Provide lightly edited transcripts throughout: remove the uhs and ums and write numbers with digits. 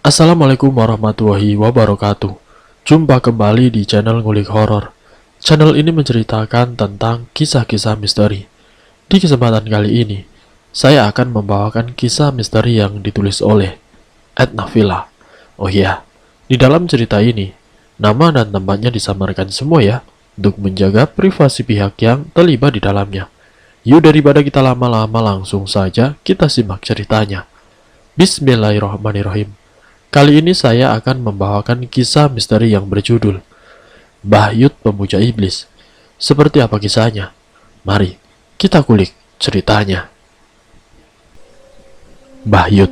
Assalamualaikum warahmatullahi wabarakatuh. Jumpa kembali di channel Ngulik Horor. Channel ini menceritakan tentang kisah-kisah misteri. Di kesempatan kali ini, saya akan membawakan kisah misteri yang ditulis oleh Ed Nafila. Oh iya, di dalam cerita ini, nama dan tempatnya disamarkan semua ya, untuk menjaga privasi pihak yang terlibat di dalamnya. Yuk daripada kita lama-lama, langsung saja kita simak ceritanya. Bismillahirrahmanirrahim. Kali ini saya akan membawakan kisah misteri yang berjudul Bahyut Pemuja Iblis. Seperti apa kisahnya? Mari kita kulik ceritanya. Bahyut,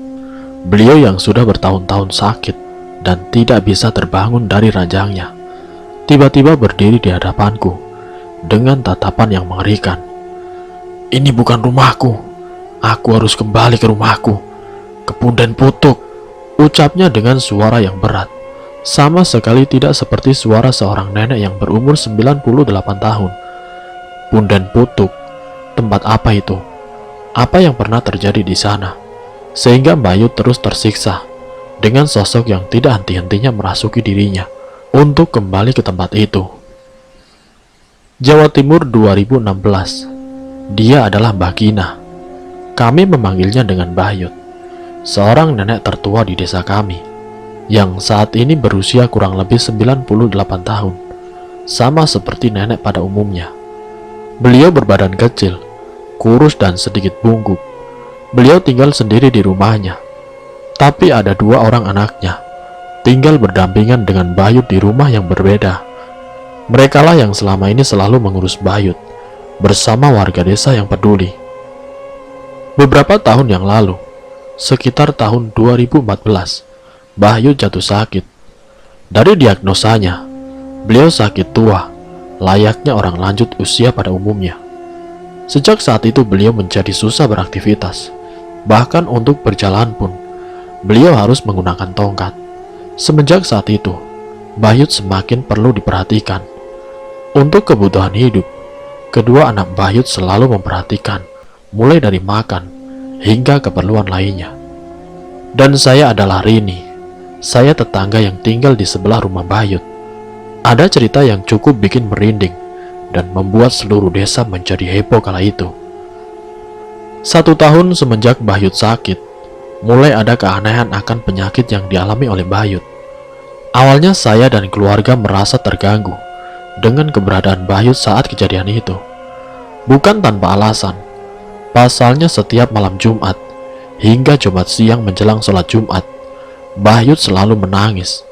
beliau yang sudah bertahun-tahun sakit dan tidak bisa terbangun dari ranjangnya, tiba-tiba berdiri di hadapanku dengan tatapan yang mengerikan. Ini bukan rumahku. Aku harus kembali ke rumahku, ke Punden Putuk, ucapnya dengan suara yang berat. Sama sekali tidak seperti suara seorang nenek yang berumur 98 tahun. Punden Putuk, tempat apa itu? Apa yang pernah terjadi di sana? Sehingga Bahyut terus tersiksa dengan sosok yang tidak henti-hentinya merasuki dirinya untuk kembali ke tempat itu. Jawa Timur 2016. Dia adalah Mbah Gina. Kami memanggilnya dengan Bahyut, seorang nenek tertua di desa kami, yang saat ini berusia kurang lebih 98 tahun, sama seperti nenek pada umumnya. Beliau berbadan kecil, kurus dan sedikit bungkuk. Beliau tinggal sendiri di rumahnya, tapi ada dua orang anaknya, tinggal berdampingan dengan Bahyut di rumah yang berbeda. Merekalah yang selama ini selalu mengurus Bahyut, bersama warga desa yang peduli. Beberapa tahun yang lalu, sekitar tahun 2014, Bahyut jatuh sakit. Dari diagnosanya, beliau sakit tua, layaknya orang lanjut usia pada umumnya. Sejak saat itu beliau menjadi susah beraktivitas. Bahkan untuk berjalan pun, beliau harus menggunakan tongkat. Semenjak saat itu, Bahyut semakin perlu diperhatikan. Untuk kebutuhan hidup, kedua anak Bahyut selalu memperhatikan, mulai dari makan hingga keperluan lainnya. Dan saya adalah Rini. Saya tetangga yang tinggal di sebelah rumah Bahyut. Ada cerita yang cukup bikin merinding dan membuat seluruh desa menjadi heboh kala itu. 1 tahun semenjak Bahyut sakit, mulai ada keanehan akan penyakit yang dialami oleh Bahyut. Awalnya saya dan keluarga merasa terganggu dengan keberadaan Bahyut saat kejadian itu. Bukan tanpa alasan. Pasalnya setiap malam Jumat hingga Jumat siang menjelang sholat Jumat, Bahyut selalu menangis.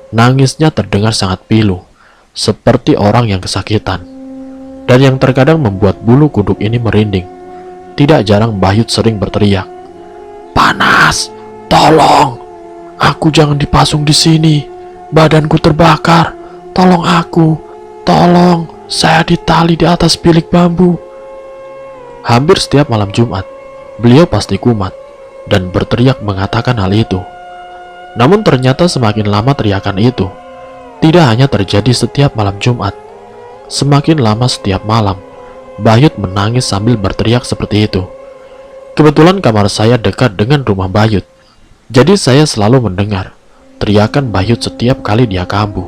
Nangisnya terdengar sangat pilu, seperti orang yang kesakitan. Dan yang terkadang membuat bulu kuduk ini merinding. Tidak jarang Bahyut sering berteriak, "Panas! Tolong! Aku jangan dipasung di sini. Badanku terbakar. Tolong aku! Tolong! Saya ditali di atas bilik bambu." Hampir setiap malam Jumat, beliau pasti kumat dan berteriak mengatakan hal itu. Namun ternyata semakin lama teriakan itu tidak hanya terjadi setiap malam Jumat. Semakin lama setiap malam, Bahyut menangis sambil berteriak seperti itu. Kebetulan kamar saya dekat dengan rumah Bahyut, jadi saya selalu mendengar teriakan Bahyut setiap kali dia kambuh.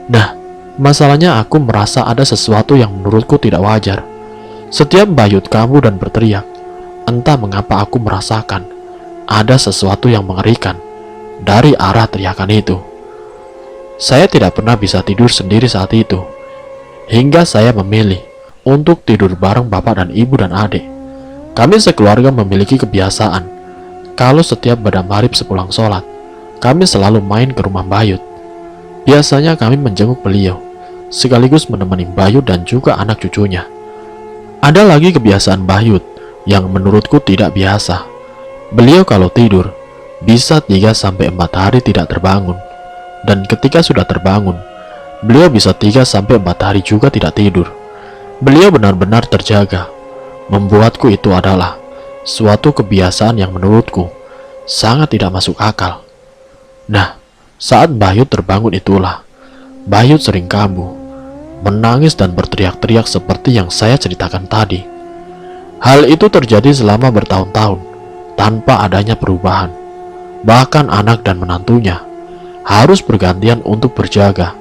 Nah, masalahnya aku merasa ada sesuatu yang menurutku tidak wajar. Setiap Bahyut kambuh dan berteriak, entah mengapa aku merasakan ada sesuatu yang mengerikan dari arah teriakan itu. Saya tidak pernah bisa tidur sendiri saat itu, hingga saya memilih untuk tidur bareng bapak dan ibu dan adik. Kami sekeluarga memiliki kebiasaan, kalau setiap pada maghrib sepulang sholat, kami selalu main ke rumah Bahyut. Biasanya kami menjenguk beliau, sekaligus menemani Bahyut dan juga anak cucunya. Ada lagi kebiasaan Bahyut yang menurutku tidak biasa. Beliau kalau tidur, bisa 3-4 hari tidak terbangun. Dan ketika sudah terbangun, beliau bisa 3-4 hari juga tidak tidur. Beliau benar-benar terjaga. Membuatku itu adalah suatu kebiasaan yang menurutku sangat tidak masuk akal. Nah, saat Bahyut terbangun itulah, Bahyut sering kambuh, menangis dan berteriak-teriak seperti yang saya ceritakan tadi. Hal itu terjadi selama bertahun-tahun tanpa adanya perubahan. Bahkan anak dan menantunya harus bergantian untuk berjaga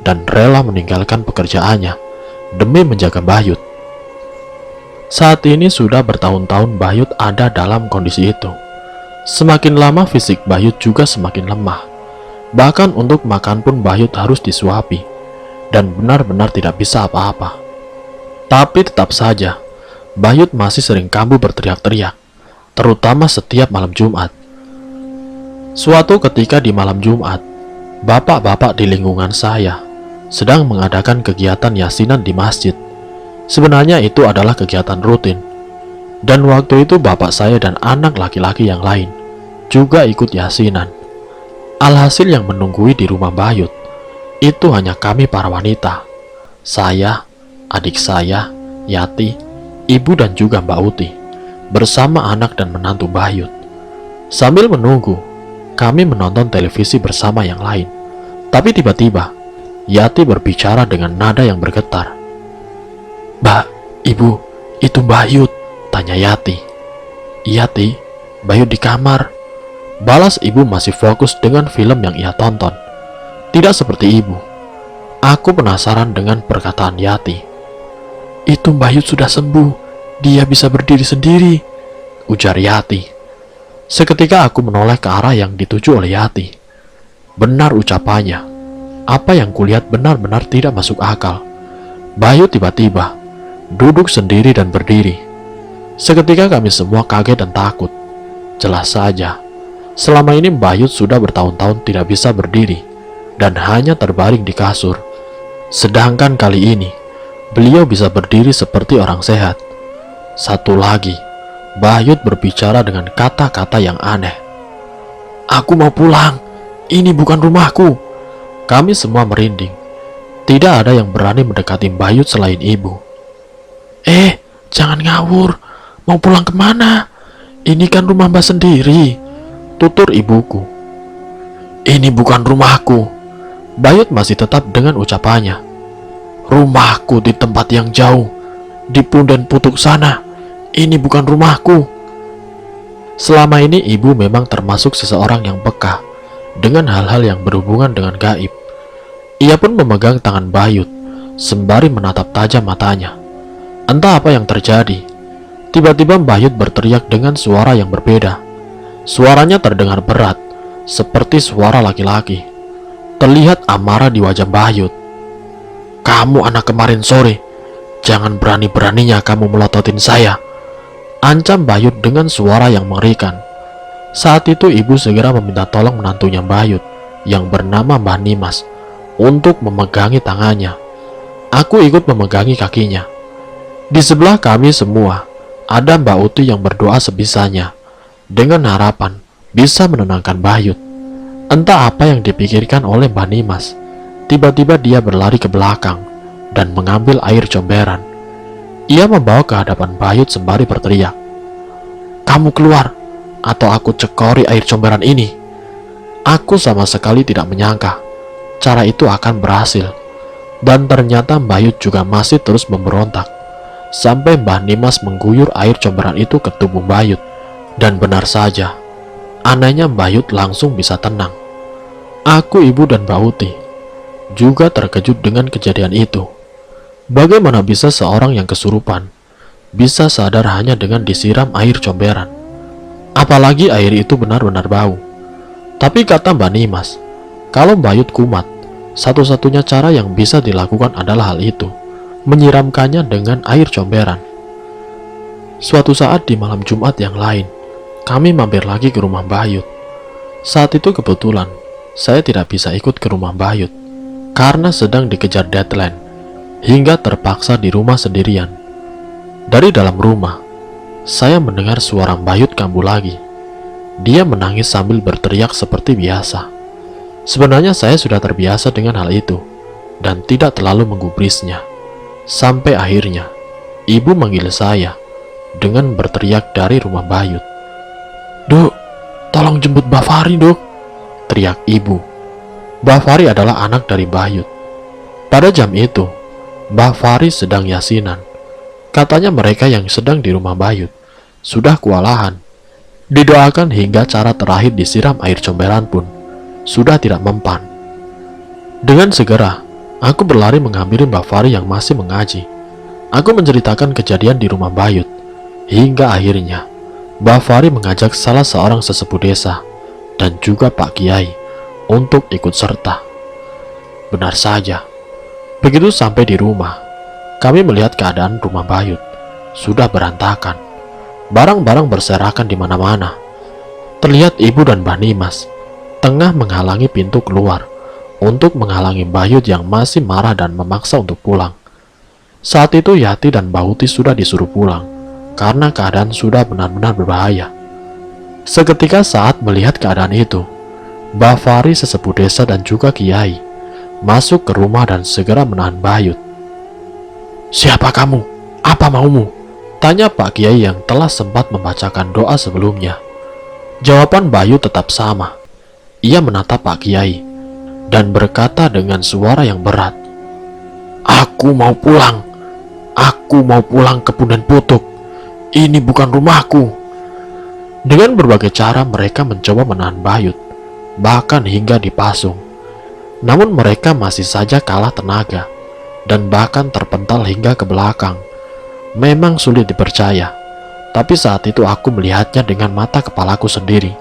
dan rela meninggalkan pekerjaannya demi menjaga Bahyut. Saat ini sudah bertahun-tahun Bahyut ada dalam kondisi itu. Semakin lama fisik Bahyut juga semakin lemah. Bahkan untuk makan pun Bahyut harus disuapi dan benar-benar tidak bisa apa-apa. Tapi tetap saja, Bahyut masih sering kambuh berteriak-teriak, terutama setiap malam Jumat. Suatu ketika di malam Jumat, bapak-bapak di lingkungan saya sedang mengadakan kegiatan yasinan di masjid. Sebenarnya itu adalah kegiatan rutin. Dan waktu itu bapak saya dan anak laki-laki yang lain juga ikut yasinan. Alhasil yang menunggui di rumah Bahyut itu hanya kami para wanita. Saya, adik saya, Yati, ibu dan juga Mbak Uti, bersama anak dan menantu Bahyut. Sambil menunggu, kami menonton televisi bersama yang lain. Tapi tiba-tiba, Yati berbicara dengan nada yang bergetar. "Mbak, ibu, itu Bahyut," tanya Yati. "Yati, Bahyut di kamar," balas ibu masih fokus dengan film yang ia tonton. Tidak seperti ibu. Aku penasaran dengan perkataan Yati. "Itu Bahyut sudah sembuh, dia bisa berdiri sendiri," ujar Yati. Seketika aku menoleh ke arah yang dituju oleh Yati. Benar ucapannya. Apa yang kulihat benar-benar tidak masuk akal. Bahyut tiba-tiba duduk sendiri dan berdiri. Seketika kami semua kaget dan takut. Jelas saja, selama ini Bahyut sudah bertahun-tahun tidak bisa berdiri dan hanya terbaring di kasur. Sedangkan kali ini, beliau bisa berdiri seperti orang sehat. Satu lagi, Bahyut berbicara dengan kata-kata yang aneh. "Aku mau pulang, ini bukan rumahku." Kami semua merinding. Tidak ada yang berani mendekati Bahyut selain ibu. Jangan ngawur, mau pulang kemana? Ini kan rumah Mbak sendiri," tutur ibuku. "Ini bukan rumahku." Bahyut masih tetap dengan ucapannya. "Rumahku di tempat yang jauh, di Punden Putuk sana. Ini bukan rumahku." Selama ini ibu memang termasuk seseorang yang peka dengan hal-hal yang berhubungan dengan gaib. Ia pun memegang tangan Bahyut sembari menatap tajam matanya. Entah apa yang terjadi. Tiba-tiba Bahyut berteriak dengan suara yang berbeda. Suaranya terdengar berat, seperti suara laki-laki. Terlihat amarah di wajah Bahyut. "Kamu anak kemarin sore, jangan berani-beraninya kamu melototin saya," ancam Bahyut dengan suara yang mengerikan. Saat itu ibu segera meminta tolong menantunya Bahyut yang bernama Mbah Nimas untuk memegangi tangannya. Aku ikut memegangi kakinya. Di sebelah kami semua ada Mbak Uti yang berdoa sebisanya dengan harapan bisa menenangkan Bahyut. Entah apa yang dipikirkan oleh Mbah Nimas. Tiba-tiba dia berlari ke belakang dan mengambil air comberan. Ia membawa ke hadapan Bahyut sembari berteriak, "Kamu keluar, atau aku cekori air comberan ini." Aku sama sekali tidak menyangka cara itu akan berhasil. Dan ternyata Bahyut juga masih terus memberontak. Sampai Mbah Nimas mengguyur air comberan itu ke tubuh Bahyut. Dan benar saja, anehnya Bahyut langsung bisa tenang. Aku, ibu, dan Mbak Uti juga terkejut dengan kejadian itu. Bagaimana bisa seorang yang kesurupan bisa sadar hanya dengan disiram air comberan? Apalagi air itu benar-benar bau. Tapi kata Mbak Nimas, kalau Bahyut kumat, satu-satunya cara yang bisa dilakukan adalah hal itu, menyiramkannya dengan air comberan. Suatu saat di malam Jumat yang lain, kami mampir lagi ke rumah Bahyut. Saat itu kebetulan, saya tidak bisa ikut ke rumah Bahyut karena sedang dikejar deadline, hingga terpaksa di rumah sendirian. Dari dalam rumah, saya mendengar suara Bahyut kambuh lagi. Dia menangis sambil berteriak seperti biasa. Sebenarnya saya sudah terbiasa dengan hal itu dan tidak terlalu menggubrisnya. Sampai akhirnya, ibu manggil saya dengan berteriak dari rumah Bahyut. "Duk, tolong jemput Mbak Fari, Duk," teriak ibu. Mbak Fari adalah anak dari Bahyut. Pada jam itu, Mbak Fari sedang yasinan. Katanya mereka yang sedang di rumah Bahyut sudah kewalahan. Didoakan hingga cara terakhir disiram air comberan pun sudah tidak mempan. Dengan segera, aku berlari menghampiri Mbak Fari yang masih mengaji. Aku menceritakan kejadian di rumah Bayut, hingga akhirnya Mbak Fari mengajak salah seorang sesepuh desa dan juga Pak Kiai untuk ikut serta. Benar saja, begitu sampai di rumah, kami melihat keadaan rumah Bayut sudah berantakan. Barang-barang berserakan di mana-mana. Terlihat ibu dan Mbah Nimas tengah menghalangi pintu keluar untuk menghalangi Bayut yang masih marah dan memaksa untuk pulang. Saat itu Yati dan Mbah Uti sudah disuruh pulang karena keadaan sudah benar-benar berbahaya. Seketika saat melihat keadaan itu, Mbah Fari sesepuh desa dan juga Kiai masuk ke rumah dan segera menahan Bayut. "Siapa kamu? Apa maumu?" tanya Pak Kiai yang telah sempat membacakan doa sebelumnya. Jawaban Bayut tetap sama. Ia menatap Pak Kiai dan berkata dengan suara yang berat, "Aku mau pulang. Aku mau pulang ke Punden Putuk. Ini bukan rumahku." Dengan berbagai cara mereka mencoba menahan Bayut, bahkan hingga dipasung. Namun mereka masih saja kalah tenaga dan bahkan terpental hingga ke belakang. Memang sulit dipercaya, tapi saat itu aku melihatnya dengan mata kepalaku sendiri,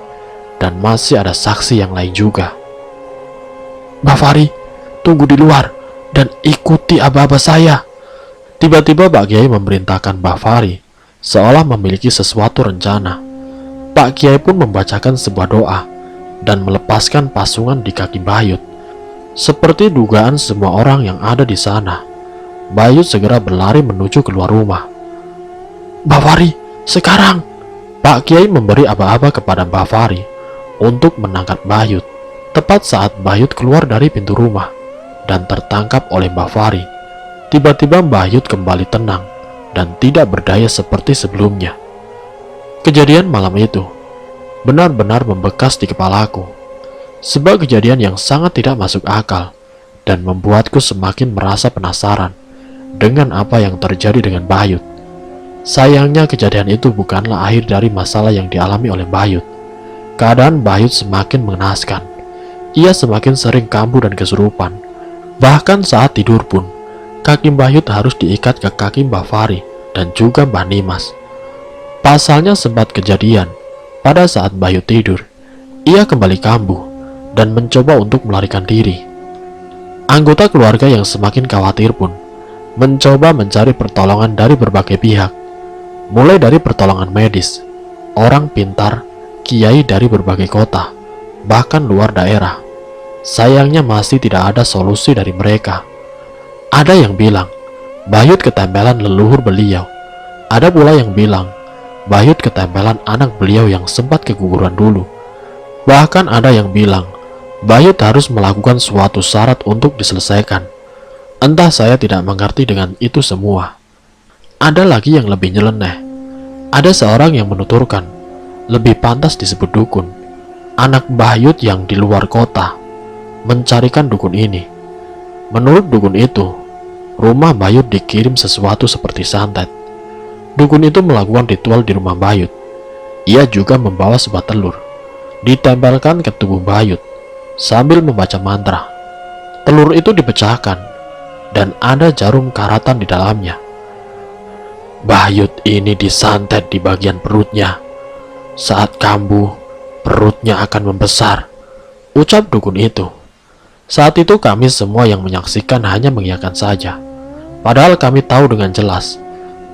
dan masih ada saksi yang lain juga. "Mbak Fari, tunggu di luar dan ikuti aba-aba saya." Tiba-tiba Pak Kiai memerintahkan Mbak Fari, seolah memiliki sesuatu rencana. Pak Kiai pun membacakan sebuah doa dan melepaskan pasungan di kaki Bayut. Seperti dugaan semua orang yang ada di sana, Bayut segera berlari menuju keluar rumah. "Mbak Fari, sekarang!" Pak Kiai memberi aba-aba kepada Mbak Fari untuk menangkap Bayut. Tepat saat Bayut keluar dari pintu rumah dan tertangkap oleh Mbak Fari, tiba-tiba Bayut kembali tenang dan tidak berdaya seperti sebelumnya. Kejadian malam itu benar-benar membekas di kepalaku. Sebuah kejadian yang sangat tidak masuk akal dan membuatku semakin merasa penasaran dengan apa yang terjadi dengan Bayut. Sayangnya kejadian itu bukanlah akhir dari masalah yang dialami oleh Bayut. Keadaan Bayut semakin mengenaskan. Ia semakin sering kambuh dan kesurupan. Bahkan saat tidur pun, kaki Bayut harus diikat ke kaki Mbak Fari dan juga Mbak Nimas. Pasalnya sempat kejadian, pada saat Bayut tidur, ia kembali kambuh dan mencoba untuk melarikan diri. Anggota keluarga yang semakin khawatir pun mencoba mencari pertolongan dari berbagai pihak, mulai dari pertolongan medis, orang pintar, kiai dari berbagai kota, bahkan luar daerah. Sayangnya masih tidak ada solusi dari mereka. Ada yang bilang Bayut ketempelan leluhur beliau. Ada pula yang bilang Bayut ketempelan anak beliau yang sempat keguguran dulu. Bahkan ada yang bilang Bayut harus melakukan suatu syarat untuk diselesaikan. Entah, saya tidak mengerti dengan itu semua. Ada lagi yang lebih nyeleneh. Ada seorang yang menuturkan lebih pantas disebut dukun. Anak Bayut yang di luar kota mencarikan dukun ini. Menurut dukun itu, rumah Bayut dikirim sesuatu seperti santet. Dukun itu melakukan ritual di rumah Bayut. Ia juga membawa sebuah telur, ditempelkan ke tubuh Bayut sambil membaca mantra. Telur itu dipecahkan dan ada jarum karatan di dalamnya. Bayut ini disantet di bagian perutnya. Saat kambuh, perutnya akan membesar, ucap dukun itu. Saat itu kami semua yang menyaksikan hanya mengiyakan saja. Padahal kami tahu dengan jelas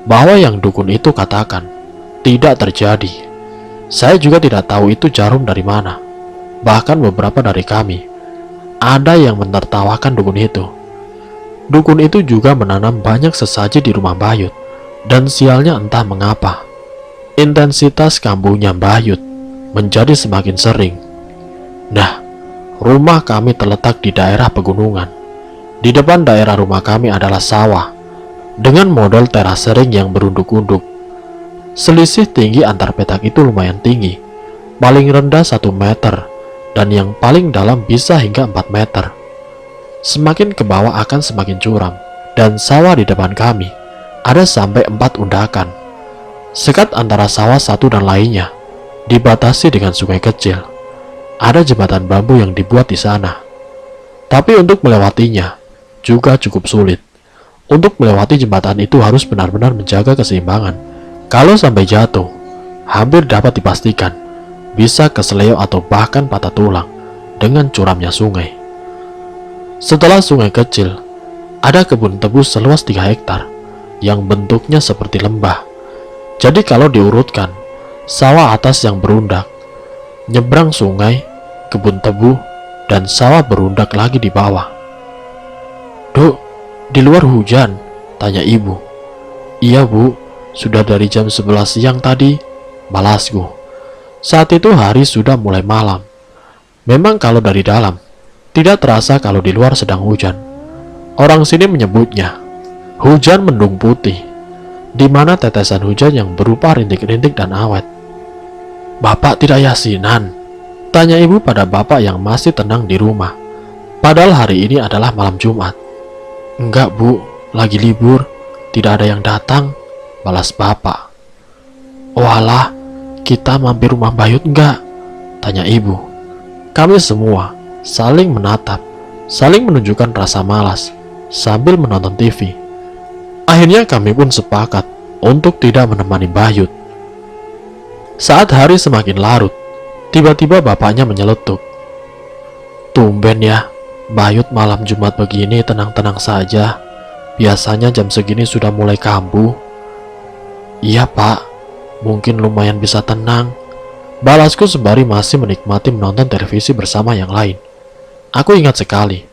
bahwa yang dukun itu katakan tidak terjadi. Saya juga tidak tahu itu jarum dari mana. Bahkan beberapa dari kami ada yang menertawakan dukun itu. Dukun itu juga menanam banyak sesaji di rumah Bayut, dan sialnya entah mengapa intensitas kambuhnya Bayut menjadi semakin sering. Nah, rumah kami terletak di daerah pegunungan. Di depan daerah rumah kami adalah sawah dengan model terasering yang berunduk-unduk. Selisih tinggi antar petak itu lumayan tinggi, paling rendah 1 meter dan yang paling dalam bisa hingga 4 meter. Semakin ke bawah akan semakin curam, dan sawah di depan kami ada sampai 4 undakan. Sekat antara sawah satu dan lainnya dibatasi dengan sungai kecil. Ada jembatan bambu yang dibuat di sana. Tapi untuk melewatinya juga cukup sulit. Untuk melewati jembatan itu harus benar-benar menjaga keseimbangan. Kalau sampai jatuh, hampir dapat dipastikan bisa keseleo atau bahkan patah tulang dengan curamnya sungai. Setelah sungai kecil, ada kebun tebu seluas 3 hektar yang bentuknya seperti lembah. Jadi kalau diurutkan, sawah atas yang berundak, nyebrang sungai, kebun tebu, dan sawah berundak lagi di bawah. "Duk, di luar hujan?" tanya ibu. "Iya bu, sudah dari jam 11 siang tadi," balasku. Saat itu hari sudah mulai malam. Memang kalau dari dalam, tidak terasa kalau di luar sedang hujan. Orang sini menyebutnya hujan mendung putih, di mana tetesan hujan yang berupa rintik-rintik dan awet. "Bapak tidak yasinan?" tanya ibu pada bapak yang masih tenang di rumah. Padahal hari ini adalah malam Jumat. "Enggak bu, lagi libur, tidak ada yang datang," balas bapak. "Walah, kita mampir rumah Bayut enggak?" tanya ibu. Kami semua saling menatap, saling menunjukkan rasa malas sambil menonton TV. Akhirnya kami pun sepakat untuk tidak menemani Bayut. Saat hari semakin larut, tiba-tiba bapaknya menyeletuk. "Tumben ya, Bayut malam Jumat begini tenang-tenang saja. Biasanya jam segini sudah mulai kambuh." "Iya pak, mungkin lumayan bisa tenang," balasku sembari masih menikmati menonton televisi bersama yang lain. Aku ingat sekali,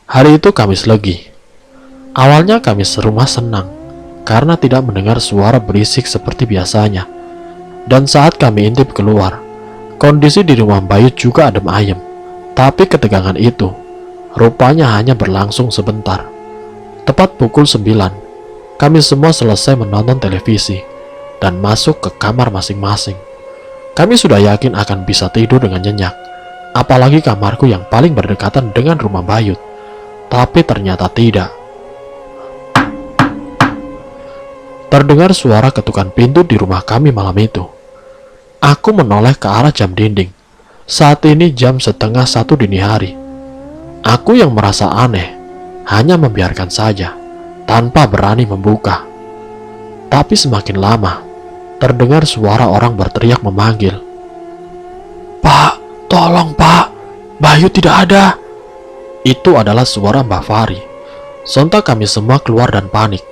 hari itu Kamis Legi. Awalnya kami serumah senang, karena tidak mendengar suara berisik seperti biasanya. Dan saat kami intip keluar, kondisi di rumah Bayut juga adem ayem. Tapi ketegangan itu, rupanya hanya berlangsung sebentar. Tepat pukul 9, kami semua selesai menonton televisi dan masuk ke kamar masing-masing. Kami sudah yakin akan bisa tidur dengan nyenyak, apalagi kamarku yang paling berdekatan dengan rumah Bayut. Tapi ternyata tidak. Terdengar suara ketukan pintu di rumah kami malam itu. Aku menoleh ke arah jam dinding. Saat ini jam 12:30 dini hari. Aku yang merasa aneh, hanya membiarkan saja, tanpa berani membuka. Tapi semakin lama, terdengar suara orang berteriak memanggil. "Pak, tolong pak, Bayu tidak ada." Itu adalah suara Mbak Fari. Sontak kami semua keluar dan panik.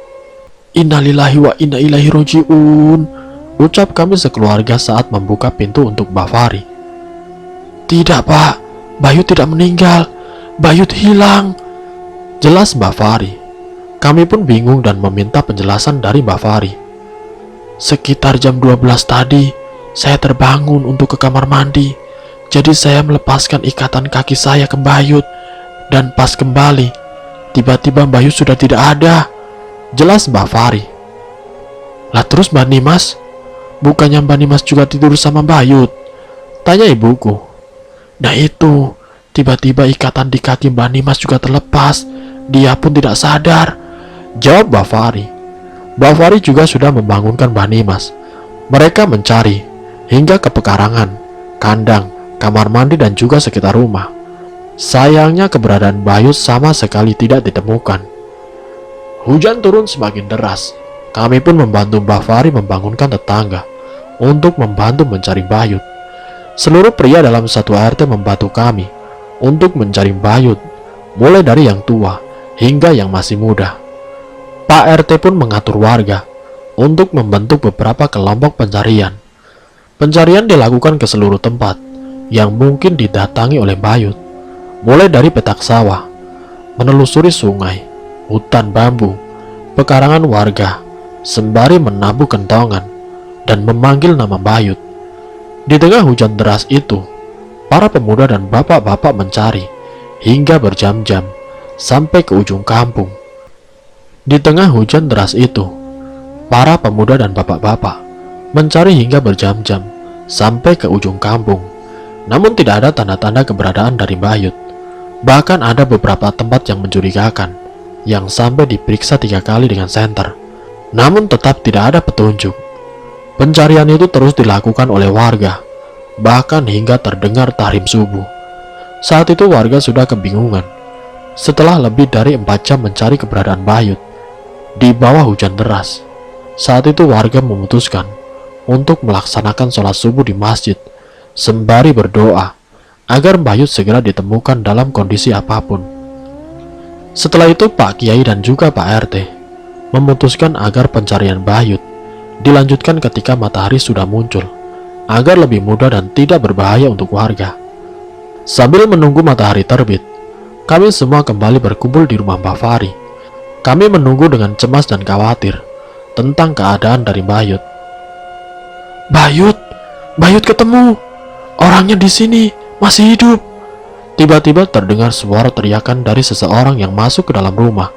"Innalillahi wa inna ilaihi roji'un," ucap kami sekeluarga saat membuka pintu untuk Mbak Fari. "Tidak pak, Bayu tidak meninggal, Bayu hilang," jelas Mbak Fari. Kami pun bingung dan meminta penjelasan dari Mbak Fari. "Sekitar jam 12 tadi, saya terbangun untuk ke kamar mandi. Jadi saya melepaskan ikatan kaki saya ke Bayut. Dan pas kembali, tiba-tiba Bayut sudah tidak ada," jelas Mbak Fari. "Lah terus Mbak Nimas? Bukannya Mbak Nimas juga tidur sama Bayut?" tanya ibuku. "Nah itu, tiba-tiba ikatan di kaki Mbak Nimas juga terlepas. Dia pun tidak sadar," jawab Mbak Fari. Mbak Fari juga sudah membangunkan Mbak Nimas. Mereka mencari hingga ke pekarangan, kandang, kamar mandi dan juga sekitar rumah. Sayangnya keberadaan Bayut sama sekali tidak ditemukan. Hujan turun semakin deras. Kami pun membantu Mbak Fari membangunkan tetangga untuk membantu mencari Bayut. Seluruh pria dalam satu RT membantu kami untuk mencari Bayut, mulai dari yang tua hingga yang masih muda. Pak RT pun mengatur warga untuk membentuk beberapa kelompok pencarian. Pencarian dilakukan ke seluruh tempat yang mungkin didatangi oleh Bayut, mulai dari petak sawah, menelusuri sungai, hutan bambu, pekarangan warga, sembari menabuh kentongan dan memanggil nama Bayut. Di tengah hujan deras itu, para pemuda dan bapak-bapak mencari hingga berjam-jam sampai ke ujung kampung. Di tengah hujan deras itu, para pemuda dan bapak-bapak mencari hingga berjam-jam sampai ke ujung kampung. Namun tidak ada tanda-tanda keberadaan dari Bayut. Bahkan ada beberapa tempat yang mencurigakan, yang sampai diperiksa 3 kali dengan senter. Namun tetap tidak ada petunjuk. Pencarian itu terus dilakukan oleh warga bahkan hingga terdengar tahrim subuh. Saat itu warga sudah kebingungan. Setelah lebih dari 4 jam mencari keberadaan Bahyut di bawah hujan deras, saat itu warga memutuskan untuk melaksanakan sholat subuh di masjid sembari berdoa agar Bahyut segera ditemukan dalam kondisi apapun. Setelah itu Pak Kiai dan juga Pak RT memutuskan agar pencarian Bahyut dilanjutkan ketika matahari sudah muncul, agar lebih mudah dan tidak berbahaya untuk warga. Sambil menunggu matahari terbit, kami semua kembali berkumpul di rumah Mbak Fari. Kami menunggu dengan cemas dan khawatir tentang keadaan dari Bahyut. Bahyut ketemu. Orangnya di sini, masih hidup. Tiba-tiba terdengar suara teriakan dari seseorang yang masuk ke dalam rumah.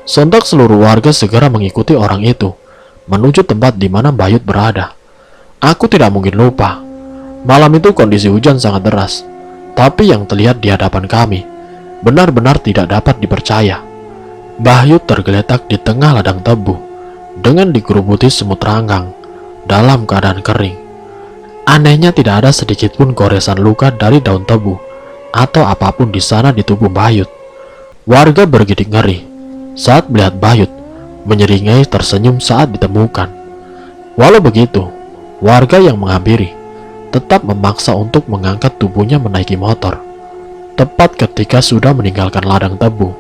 Sontak seluruh warga segera mengikuti orang itu menuju tempat di mana Bahyut berada. Aku tidak mungkin lupa. Malam itu kondisi hujan sangat deras, tapi yang terlihat di hadapan kami benar-benar tidak dapat dipercaya. Bahyut tergeletak di tengah ladang tebu dengan dikerubuti semut ranggang dalam keadaan kering. Anehnya tidak ada sedikit pun goresan luka dari daun tebu atau apapun di sana di tubuh Bahyut. Warga bergidik ngeri saat melihat Bahyut menyeringai tersenyum saat ditemukan. Walau begitu, warga yang menghampiri tetap memaksa untuk mengangkat tubuhnya menaiki motor. Tepat ketika sudah meninggalkan ladang tebu,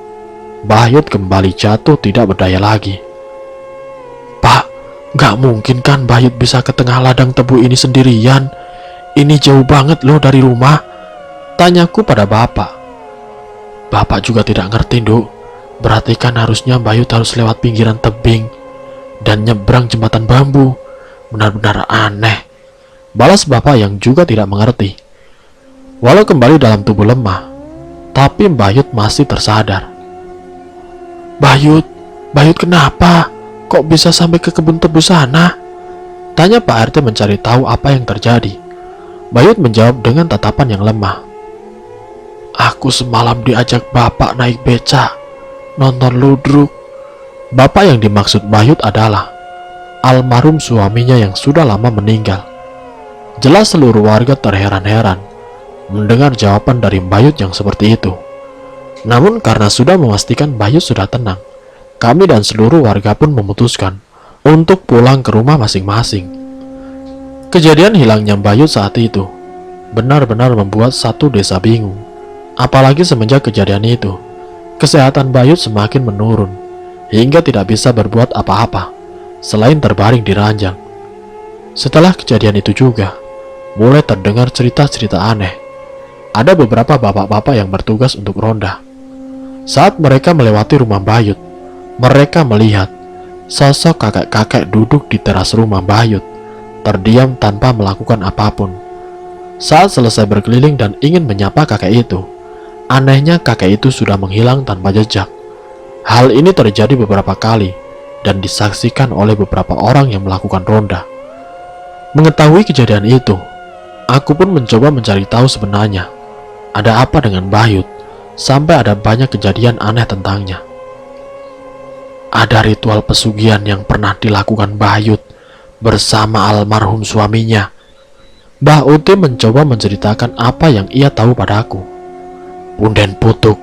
Bahyut kembali jatuh tidak berdaya lagi. Pak, gak mungkin kan Bahyut bisa ke tengah ladang tebu ini sendirian? Ini jauh banget loh dari rumah. Tanyaku pada bapak. Bapak juga tidak ngerti, Nduk. Berarti kan harusnya Bahyut harus lewat pinggiran tebing dan nyebrang jembatan bambu. Benar-benar aneh, balas bapak yang juga tidak mengerti. Walau kembali dalam tubuh lemah, tapi Bahyut masih tersadar. Bahyut kenapa? Kok bisa sampai ke kebun tebu sana? Tanya Pak RT mencari tahu apa yang terjadi. Bahyut menjawab dengan tatapan yang lemah. Aku semalam diajak bapak naik beca, nonton ludruk. Bapak yang dimaksud Bahyut adalah almarhum suaminya yang sudah lama meninggal. Jelas seluruh warga terheran-heran mendengar jawaban dari Bahyut yang seperti itu. Namun karena sudah memastikan Bahyut sudah tenang, kami dan seluruh warga pun memutuskan untuk pulang ke rumah masing-masing. Kejadian hilangnya Bahyut saat itu benar-benar membuat satu desa bingung. Apalagi semenjak kejadian itu, kesehatan Bahyut semakin menurun hingga tidak bisa berbuat apa-apa selain terbaring di ranjang. Setelah kejadian itu juga mulai terdengar cerita-cerita aneh. Ada beberapa bapak-bapak yang bertugas untuk ronda. Saat mereka melewati rumah Bahyut, mereka melihat sosok kakek-kakek duduk di teras rumah Bahyut, terdiam tanpa melakukan apapun. Saat selesai berkeliling dan ingin menyapa kakek itu, anehnya kakek itu sudah menghilang tanpa jejak. Hal ini terjadi beberapa kali dan disaksikan oleh beberapa orang yang melakukan ronda. Mengetahui kejadian itu, aku pun mencoba mencari tahu sebenarnya ada apa dengan Bahyut sampai ada banyak kejadian aneh tentangnya. Ada ritual pesugihan yang pernah dilakukan Bahyut bersama almarhum suaminya. Mbah Uti mencoba menceritakan apa yang ia tahu padaku. Punden Putuk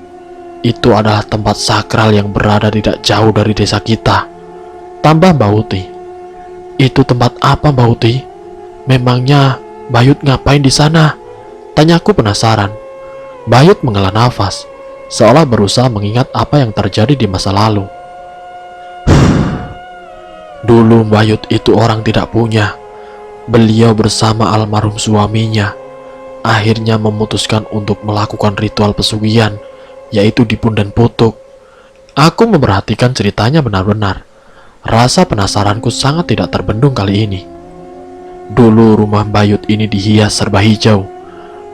itu adalah tempat sakral yang berada tidak jauh dari desa kita, tambah Mbah Uti. Itu tempat apa, Mbah Uti? Memangnya Bahyut ngapain di sana? Tanyaku penasaran. Bahyut menghela nafas, seolah berusaha mengingat apa yang terjadi di masa lalu. Dulu Bahyut itu orang tidak punya. Beliau bersama almarhum suaminya akhirnya memutuskan untuk melakukan ritual pesugihan, yaitu di Punden Putuk. Aku memperhatikan ceritanya benar-benar. Rasa penasaranku sangat tidak terbendung kali ini. Dulu rumah Bahyut ini dihias serba hijau,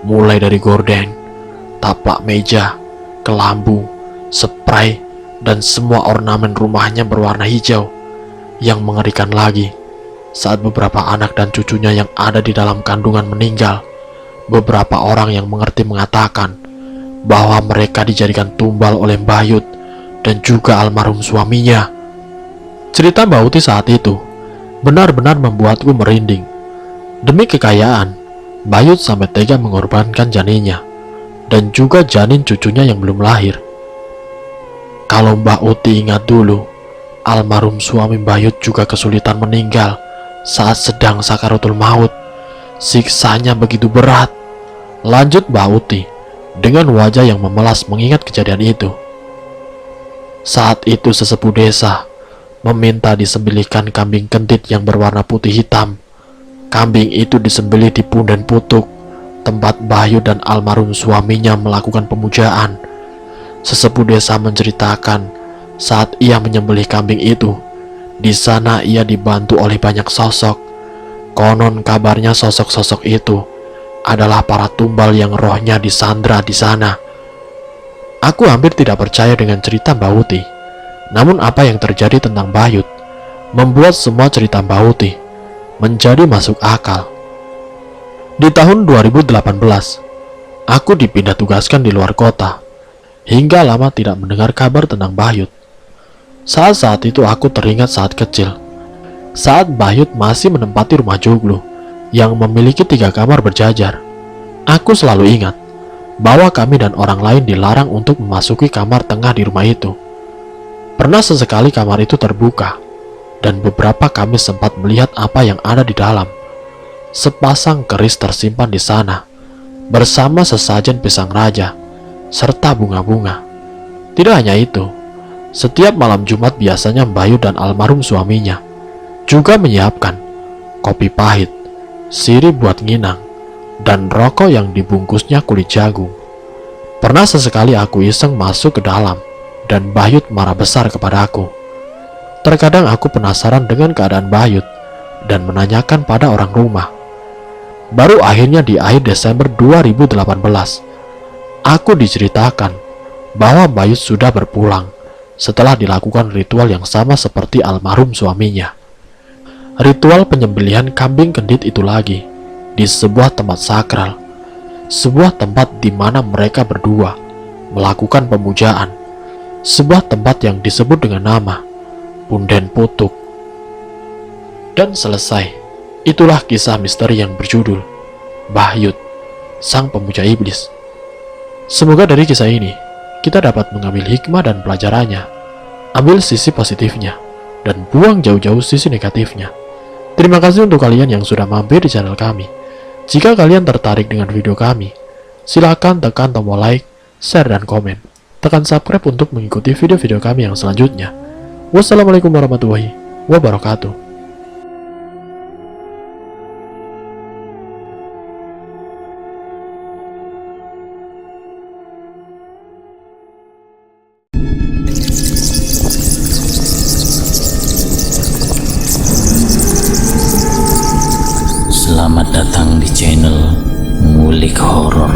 mulai dari gorden, taplak meja, kelambu, spray, dan semua ornamen rumahnya berwarna hijau. Yang mengerikan lagi, saat beberapa anak dan cucunya yang ada di dalam kandungan meninggal, beberapa orang yang mengerti mengatakan bahwa mereka dijadikan tumbal oleh Bahyut dan juga almarhum suaminya. Cerita Mbak Uti saat itu benar-benar membuatku merinding. Demi kekayaan, Bayut sampai tega mengorbankan janinnya dan juga janin cucunya yang belum lahir. Kalau Mbak Uti ingat dulu, almarhum suami Bayut juga kesulitan meninggal saat sedang sakaratul maut. Siksanya begitu berat. Lanjut Mbak Uti dengan wajah yang memelas mengingat kejadian itu. Saat itu sesepuh desa meminta disembelihkan kambing kentit yang berwarna putih hitam. Kambing itu disembelih di Punden Putuk, tempat Bayut dan almarhum suaminya melakukan pemujaan. Sesepuh desa menceritakan saat ia menyembelih kambing itu, di sana ia dibantu oleh banyak sosok. Konon kabarnya sosok-sosok itu adalah para tumbal yang rohnya disandra di sana. Aku hampir tidak percaya dengan cerita Mbak Uti. Namun apa yang terjadi tentang Bayut membuat semua cerita Mbak Uti menjadi masuk akal. Di tahun 2018, aku dipindah tugaskan di luar kota. Hingga lama tidak mendengar kabar tentang Bayut. Saat-saat itu aku teringat saat kecil, saat Bayut masih menempati rumah joglo yang memiliki 3 kamar berjajar. Aku selalu ingat bahwa kami dan orang lain dilarang untuk memasuki kamar tengah di rumah itu. Pernah sesekali kamar itu terbuka, dan beberapa kami sempat melihat apa yang ada di dalam. Sepasang keris tersimpan di sana, bersama sesajen pisang raja, serta bunga-bunga. Tidak hanya itu, setiap malam Jumat biasanya Bayut dan almarhum suaminya juga menyiapkan kopi pahit, sirih buat nginang, dan rokok yang dibungkusnya kulit jagung. Pernah sesekali aku iseng masuk ke dalam, dan Bayut marah besar kepada aku. Terkadang aku penasaran dengan keadaan Bayut dan menanyakan pada orang rumah. Baru akhirnya di akhir Desember 2018, aku diceritakan bahwa Bayut sudah berpulang setelah dilakukan ritual yang sama seperti almarhum suaminya. Ritual penyembelihan kambing kendit itu lagi di sebuah tempat sakral, sebuah tempat di mana mereka berdua melakukan pemujaan, sebuah tempat yang disebut dengan nama Punden Putuk. Dan selesai. Itulah kisah misteri yang berjudul Bayut, Sang Pemuja Iblis. Semoga dari kisah ini kita dapat mengambil hikmah dan pelajarannya. Ambil sisi positifnya dan buang jauh-jauh sisi negatifnya. Terima kasih untuk kalian yang sudah mampir di channel kami. Jika kalian tertarik dengan video kami, silakan tekan tombol like, share, dan komen. Tekan subscribe untuk mengikuti video-video kami yang selanjutnya. Wassalamualaikum warahmatullahi wabarakatuh. Selamat datang di channel Ngulik Horor.